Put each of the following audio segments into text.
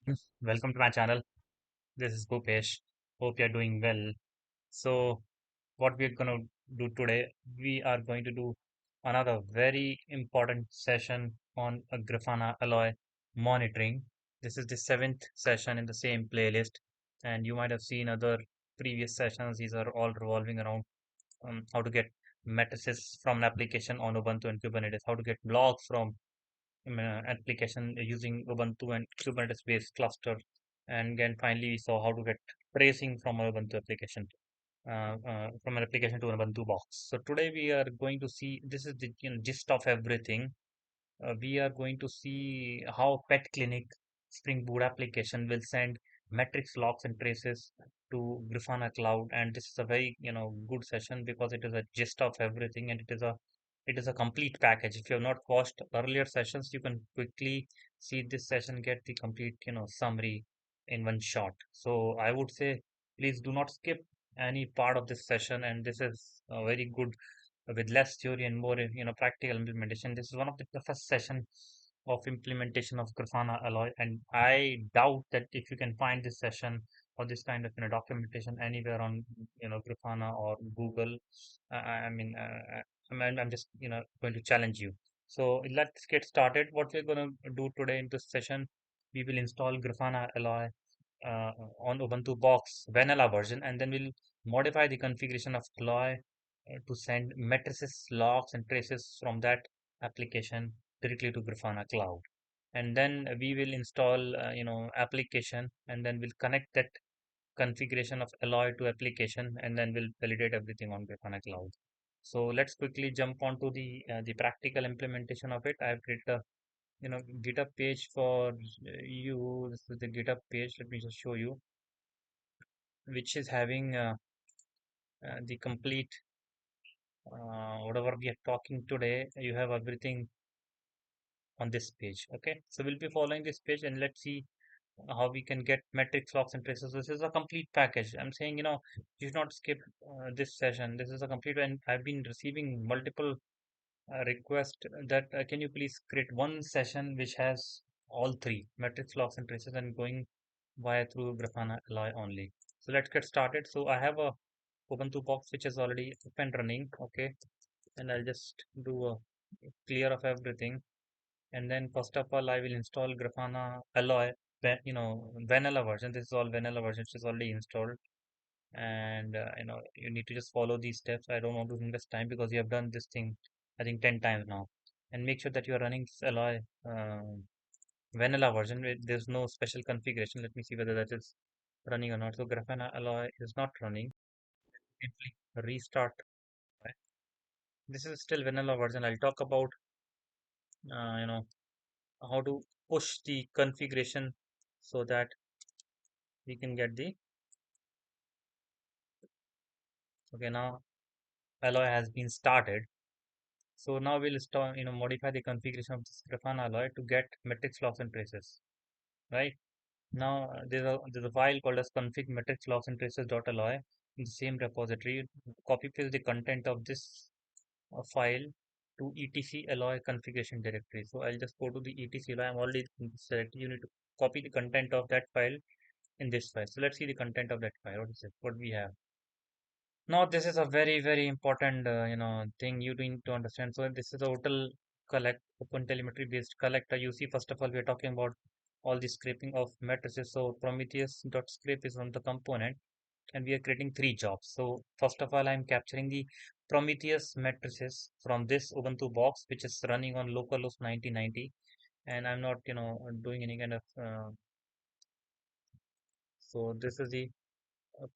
Welcome to my channel. This is Bhupesh. Hope you're doing well. So, what we're going to do today, we are going to do another very important session on a Grafana Alloy monitoring. This is the seventh session in the same playlist, and you might have seen other previous sessions. These are all revolving around how to get matrices from an application on Ubuntu and Kubernetes, how to get logs from application using Ubuntu and Kubernetes based cluster. And then finally, we saw how to get tracing from an Ubuntu application, from an application to an Ubuntu box. So today we are going to see this is the gist of everything. We are going to see how PetClinic Spring Boot application will send metrics, logs, and traces to Grafana Cloud. And this is a very good session because it is a gist of everything, and it is a complete package. If you have not watched earlier sessions, you can quickly see this session, get the complete summary in one shot. So I would say please do not skip any part of this session, and this is a very good with less theory and more practical implementation. This is one of the toughest session of implementation of Grafana Alloy, and I doubt that if you can find this session or this kind of documentation anywhere on Grafana or Google. I'm just going to challenge you. So let's get started. What we're going to do today in this session, we will install Grafana Alloy uh, on Ubuntu box vanilla version, and then we'll modify the configuration of Alloy to send matrices, logs, and traces from that application directly to Grafana Cloud. And then we will install, application, and then we'll connect that configuration of Alloy to application, and then we'll validate everything on Grafana Cloud. So let's quickly jump onto the practical implementation of it. I've created a GitHub page for you. This is the GitHub page. Let me just show you, which is having the complete whatever we are talking today. You have everything on this page. Okay, so we'll be following this page, and let's see how we can get metrics, logs, and traces. This is a complete package. I'm saying, you should not skip this session. This is a complete, and I've been receiving multiple requests that can you please create one session which has all three metrics, logs, and traces, and going via through Grafana Alloy only. So let's get started. So I have a Ubuntu box which is already up and running. Okay, and I'll just do a clear of everything. And then first of all, I will install Grafana Alloy, vanilla version. This is all vanilla version, which is already installed. And you need to just follow these steps. I don't want to invest time because you have done this thing, I think 10 times now. And make sure that you are running this Alloy vanilla version. There's no special configuration. Let me see whether that is running or not. So Grafana Alloy is not running. Simply restart. Right? This is still vanilla version. I'll talk about uh, you know how to push the configuration so that we can get the okay. Now alloy has been started, so now we'll start modify the configuration of this Grafana alloy to get metrics, logs, and traces. Right now, there's a file called as config metrics, logs, and traces dot alloy in the same repository. Copy paste the content of this file to etc alloy configuration directory. So I'll just go to the etc alloy. I'm already selected. You need to copy the content of that file in this file. So let's see the content of that file. What is it? What we have. Now this is a very very important thing you need to understand. So this is a total collect open telemetry based collector. You see, first of all, we are talking about all the scraping of matrices. So Prometheus dot scrape is one of the component, and we are creating three jobs. So first of all, I'm capturing the Prometheus matrices from this Ubuntu box, which is running on localhost 9090, and I'm not doing any kind of so this is the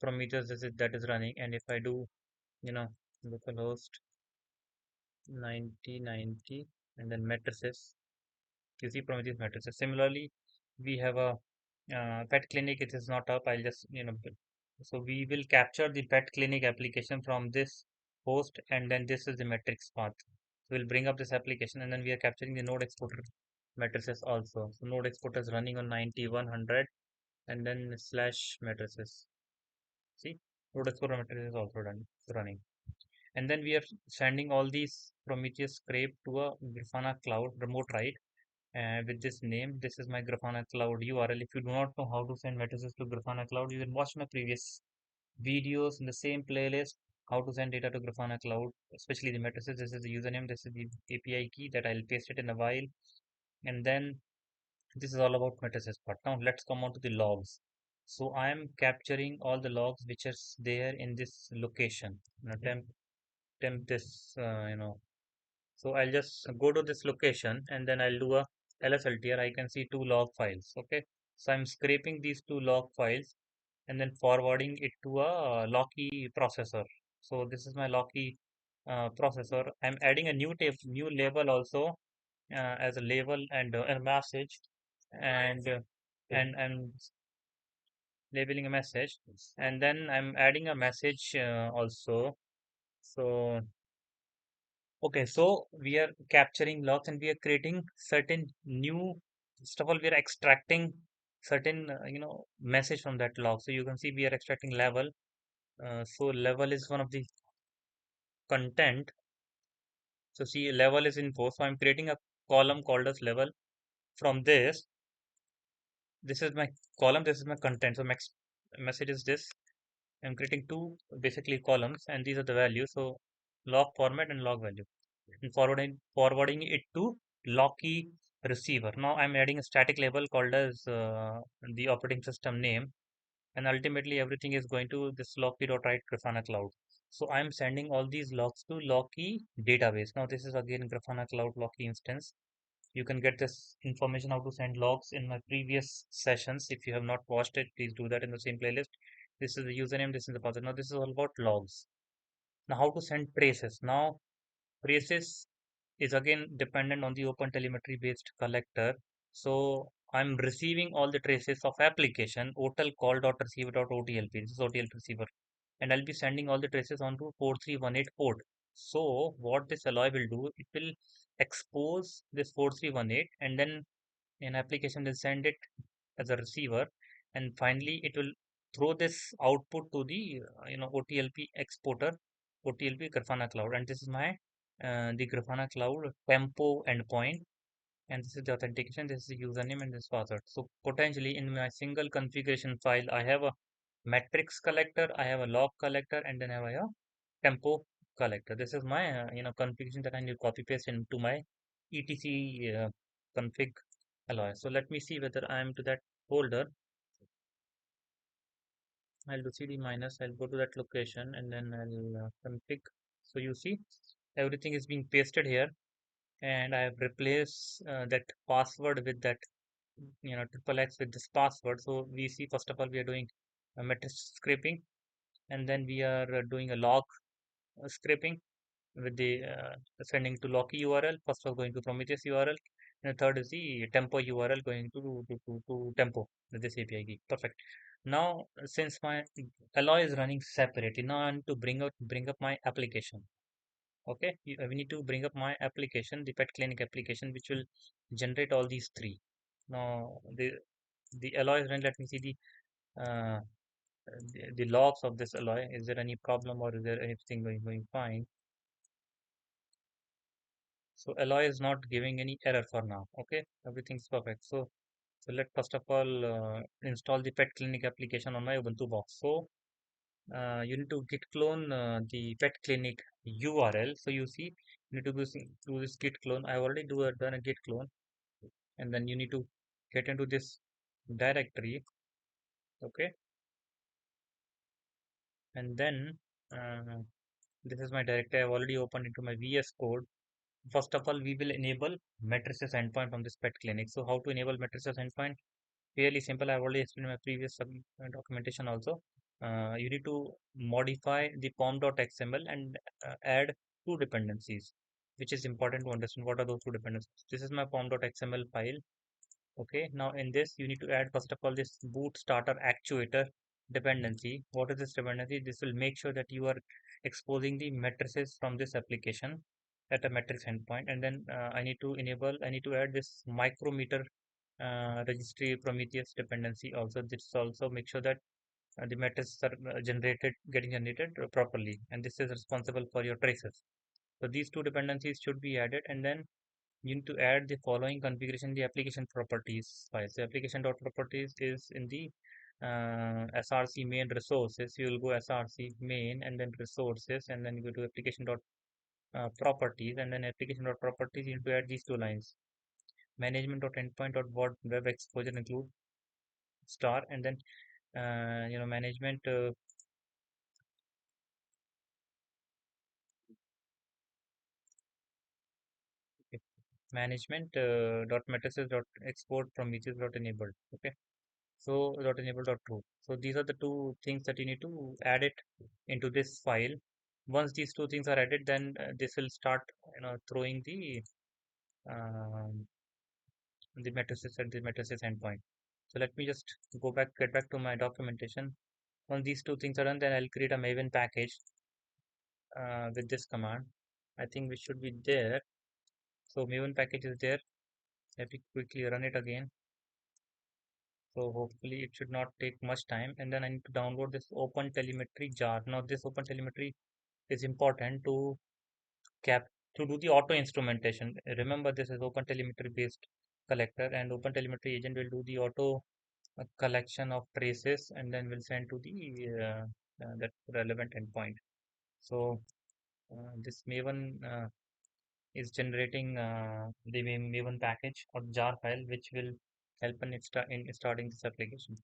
Prometheus that is running. And if I do you know localhost 9090 and then matrices, you see Prometheus matrices. Similarly, we have a pet clinic. It is not up. I'll just so we will capture the pet clinic application from this host, and then this is the matrix path. So we'll bring up this application, and then we are capturing the node exporter matrices also. So node exporter is running on 9100, and then slash matrices. See, node explorer matrix is also running. And then we are sending all these Prometheus scrape to a Grafana cloud remote, right? with this name. This is my Grafana Cloud URL. If you do not know how to send matrices to Grafana Cloud, you can watch my previous videos in the same playlist, how to send data to Grafana Cloud, especially the matrices. This is the username, this is the API key that I'll paste it in a while. And then this is all about matrices part. Now let's come on to the logs. So I am capturing all the logs which is there in this location. Now temp this, so I'll just go to this location and then I'll do a lsltr. I can see two log files. Okay. So I'm scraping these two log files and then forwarding it to a Locky processor. So this is my Locky processor. I'm adding a new label also as a label and a message, and I'm labeling a message, and then I'm adding a message also. So okay, so we are capturing logs and we are creating certain new. First of all, we are extracting certain message from that log. So you can see we are extracting level. So level is one of the content. So see level is info. So I'm creating a column called as level. From this is my column. This is my content. So next message is this. I'm creating two basically columns, and these are the values. So log format and log value, and forwarding it to Locky receiver. Now I'm adding a static label called as the operating system name, and ultimately everything is going to this Locky.write Grafana Cloud. So I'm sending all these logs to Locky database. Now this is again Grafana Cloud Locky instance. You can get this information how to send logs in my previous sessions. If you have not watched it, please do that in the same playlist. This is the username, this is the password. Now this is all about logs. Now how to send traces. Now traces is again dependent on the OpenTelemetry based collector. So I'm receiving all the traces of application OTL call.receiver.otlp. This is OTLP receiver, and I'll be sending all the traces onto 4318 port. So what this alloy will do, it will expose this 4318, and then an application will send it as a receiver, and finally it will throw this output to the OTLP exporter, OTLP Grafana Cloud, and this is my the Grafana Cloud tempo endpoint, and this is the authentication, this is the username and this password. So potentially in my single configuration file, I have a matrix collector, I have a log collector, and then I have a tempo collector. This is my configuration that I need to copy paste into my etc config alloy. So let me see whether I am to that folder. I'll do cd minus, I'll go to that location and then I'll config. So you see everything is being pasted here, and I have replaced that password with that triple X with this password. So we see first of all we are doing a matrix scraping, and then we are doing a log scraping with the sending to Locky URL. First was going to Prometheus URL, and the third is the Tempo URL going to Tempo with this API key. Perfect. Now, since my alloy is running separately, now I need to bring up my application. Okay, we need to bring up my application, the PetClinic application, which will generate all these three. Now, the alloy is running. Let me see uh, the logs of this alloy. Is there any problem or is there anything going fine? So alloy is not giving any error for now. Okay, everything's perfect. So let first of all install the PetClinic application on my Ubuntu box. So you need to git clone the PetClinic URL. So you see, you need to do this git clone. I already done a git clone, and then you need to get into this directory. Okay, and then uh, this is my directory. I've already opened into my VS Code. First of all, we will enable matrices endpoint from this PetClinic. So how to enable matrices endpoint? Fairly simple. I've already explained in my previous documentation also. You need to modify the pom.xml and add two dependencies, which is important to understand what are those two dependencies. This is my pom.xml file. Okay, now in this you need to add first of all this boot starter actuator dependency. What is this dependency? This will make sure that you are exposing the matrices from this application at a matrix endpoint, and then I need to add this micrometer registry Prometheus dependency also. This also make sure that the matrices are getting generated properly, and this is responsible for your traces. So these two dependencies should be added, and then you need to add the following configuration in the application properties file. So application.properties is in the src main resources. You will go src main and then resources, and then you go to application.properties, and then application.properties. You need to add these two lines. Management.endpoint.what web exposure include star, and then management okay, management dot matrices dot export from which dot enabled. Okay, so dot enable dot true. So these are the two things that you need to add it into this file. Once these two things are added, then this will start throwing um, the matrices at the matrices endpoint. So let me just get back to my documentation. Once these two things are done, then I'll create a Maven package with this command. I think we should be there. So Maven package is there. Let me quickly run it again. So hopefully it should not take much time. And then I need to download this Open Telemetry jar. Now this Open Telemetry is important cap to do the auto instrumentation. Remember, this is Open Telemetry based collector, and Open Telemetry agent will do the auto collection of traces and then will send to the that relevant endpoint. So this Maven is generating the Maven package or jar file, which will help in starting this application.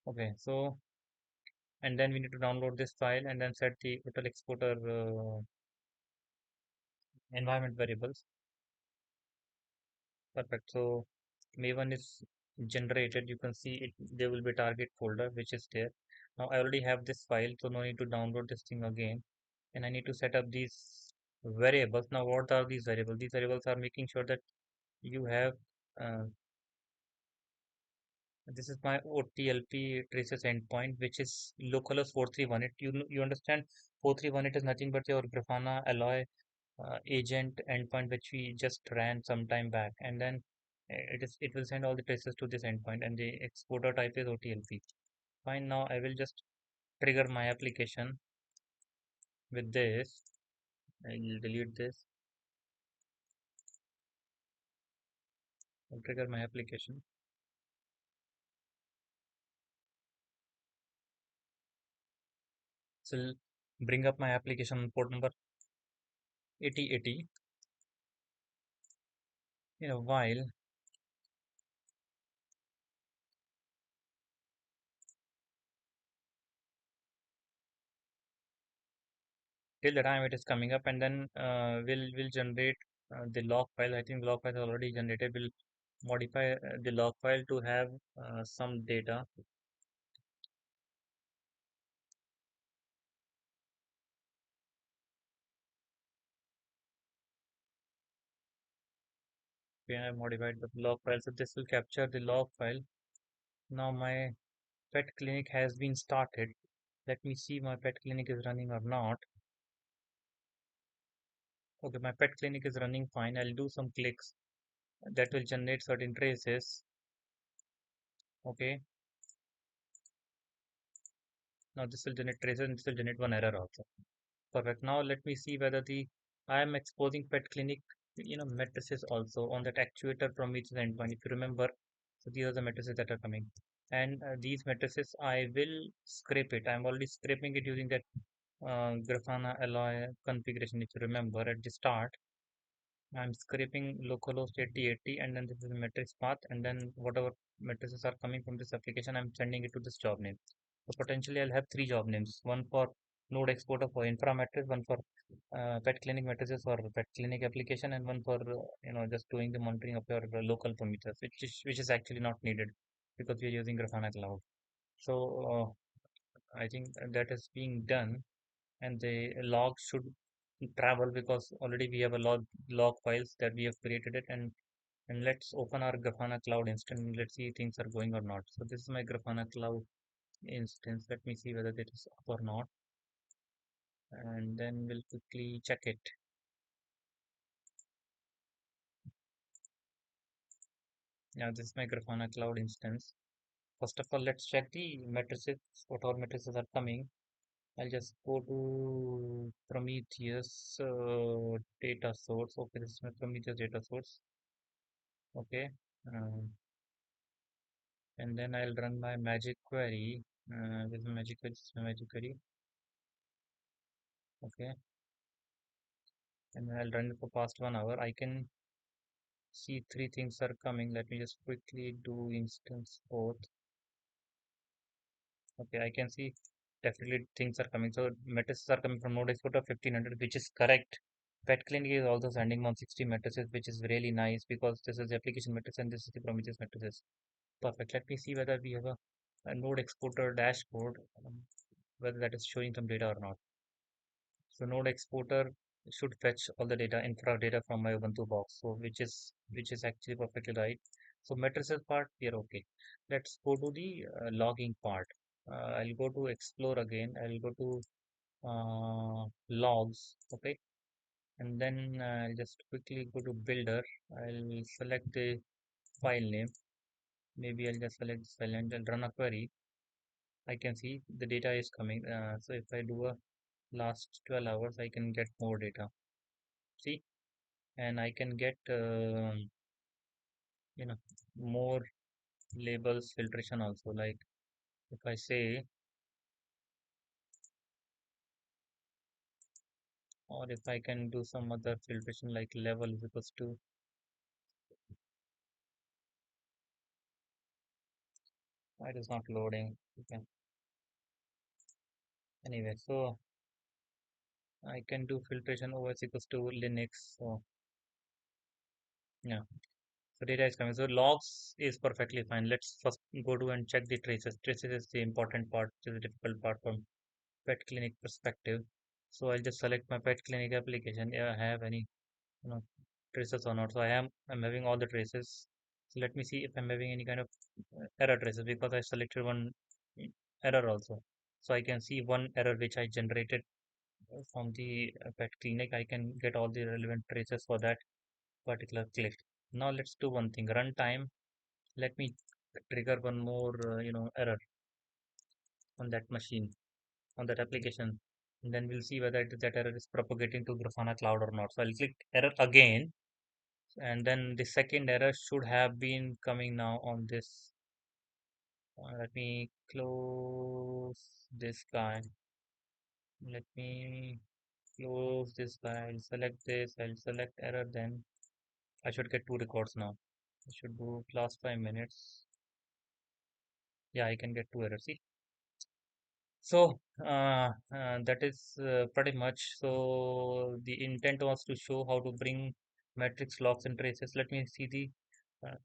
Okay, so and then we need to download this file and then set the total exporter environment variables. Perfect. So Maven is generated. You can see it. There will be target folder which is there. Now I already have this file, so no need to download this thing again. And I need to set up these variables. Now what are these variables? These variables are making sure that you have uh, this is my OTLP traces endpoint, which is localhost 431. You understand 431, it is nothing but your Grafana Alloy agent endpoint which we just ran some time back, and then it will send all the traces to this endpoint, and the exporter type is OTLP. Fine. Now I will just trigger my application with this. I'll delete this. I'll trigger my application. So I'll bring up my application on port number 8080 in a while. Till the time it is coming up, and then we'll generate the log file. I think log file is already generated. We'll modify the log file to have some data. We have modified the log file, so this will capture the log file. Now my pet clinic has been started. Let me see my pet clinic is running or not. Okay, my pet clinic is running fine. I'll do some clicks that will generate certain traces. Okay, now this will generate traces and this will generate one error also. Perfect. Now let me see whether the I am exposing pet clinic, matrices also on that actuator from each endpoint. If you remember, so these are the matrices that are coming, and these matrices I will scrape it. I'm already scraping it using that Grafana Alloy configuration. If you remember at the start, I'm scraping localhost 8080, and then this is the matrix path, and then whatever matrices are coming from this application, I'm sending it to this job name. So potentially I'll have three job names: one for node exporter for infra matrix, one for pet clinic matrices for pet clinic application, and one for just doing the monitoring of your local parameters, which is actually not needed because we're using Grafana Cloud. So I think that is being done, and the log should travel because already we have a log files that we have created it, and let's open our Grafana Cloud instance and let's see things are going or not. So this is my Grafana Cloud instance. Let me see whether it is up or not, and then we'll quickly check it. Now this is my Grafana Cloud instance. First of all, let's check the matrices, what all matrices are coming. I'll just go to Prometheus data source. Okay, this is my Prometheus data source. Okay, um, and then I'll run my magic query. This is magic query. This is my magic query. Okay, and I'll run it for past 1 hour. I can see three things are coming. Let me just quickly do instance both. Okay, I can see definitely things are coming. So matrices are coming from node export of 1500, which is correct. PetClinic is also sending 160 matrices, which is really nice because this is the application matrix and this is the Prometheus matrices. Perfect. Let me see whether we have a node exporter dashboard, whether that is showing some data or not. So node exporter should fetch all the data, infra data from my Ubuntu box. So which is actually perfectly right. So matrices part, we are okay. Let's go to the logging part. I'll go to explore again. I'll go to logs. Okay, and then I'll just quickly go to builder. I'll select the file name. Maybe I'll just select this file and I'll run a query. I can see the data is coming. So if I do a last 12 hours, I can get more data. See, and I can get you know more labels filtration also. Like if I say, or if I can do some other filtration like level is equals to, it is not loading. Okay. Anyway, so I can do filtration OS equals to Linux. So yeah, so data is coming. So logs is perfectly fine. Let's first go to and check the traces. Traces is the important part, which is the difficult part from pet clinic perspective. So I'll just select my pet clinic application. Yeah, I have any you know traces or not. So I'm having all the traces. So let me see if I'm having any kind of error traces because I selected one mm, error also. So I can see one error which I generated from the pet clinic. I can get all the relevant traces for that particular click. Now let's do one thing. Runtime. Let me trigger one more error on that machine, on that application. And then we'll see whether that error is propagating to Grafana cloud or not. So I'll click error again, and then the second error should have been coming now on this. Let me close this guy. Let me close this guy. I'll select this. I'll select error. Then I should get two records now. I should do last 5 minutes. Yeah, I can get two errors. See, so that is pretty much. So the intent was to show how to bring metrics, logs, and traces. Let me see the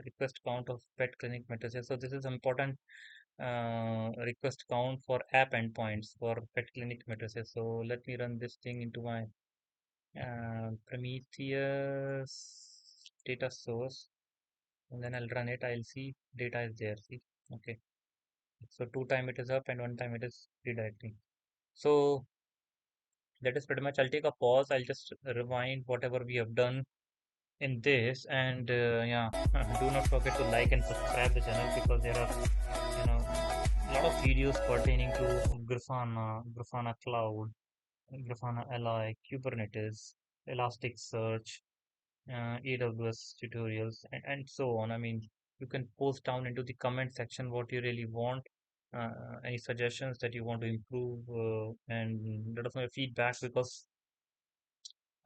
request count of pet clinic matrices. So this is important request count for app endpoints for pet clinic matrices. So let me run this thing into my Prometheus data source, and then I'll run it. I'll see data is there. See, okay. So two time it is up and one time it is redirecting. So that is pretty much. I'll take a pause. I'll just rewind whatever we have done in this, and yeah, do not forget to like and subscribe the channel because there are a lot of videos pertaining to Grafana Cloud, Grafana Alloy, Kubernetes, Elasticsearch, AWS tutorials, and so on. I mean, you can post down into the comment section what you really want, any suggestions that you want to improve, and let us know your feedback because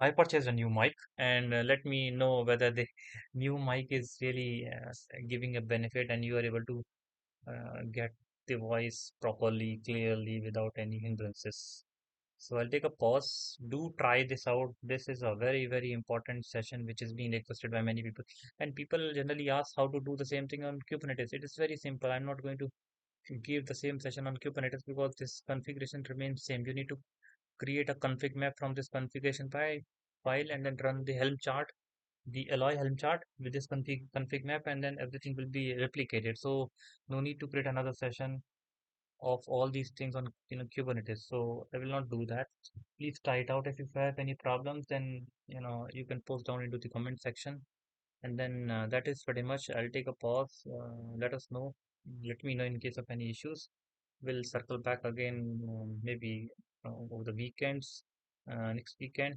I purchased a new mic, and let me know whether the new mic is really giving a benefit and you are able to get the voice properly, clearly, without any hindrances. So I'll take a pause. Do try this out. This is a very, very important session which is being requested by many people. And people generally ask how to do the same thing on Kubernetes. It is very simple. I'm not going to give the same session on Kubernetes because this configuration remains same. You need to create a config map from this configuration file and then run the Helm chart, the Alloy Helm chart with this config map, and then everything will be replicated. So no need to create another session of all these things on Kubernetes. So I will not do that. Please try it out. If you have any problems, then you can post down into the comment section. And then that is pretty much. I'll take a pause. Let us know. Let me know in case of any issues. We'll circle back again, maybe over the weekends, next weekend.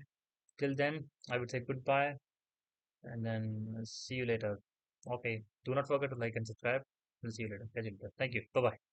Till then, I would say goodbye and then see you later. Okay. Do not forget to like and subscribe. We'll see you later. Catch you later. Thank you. Bye bye.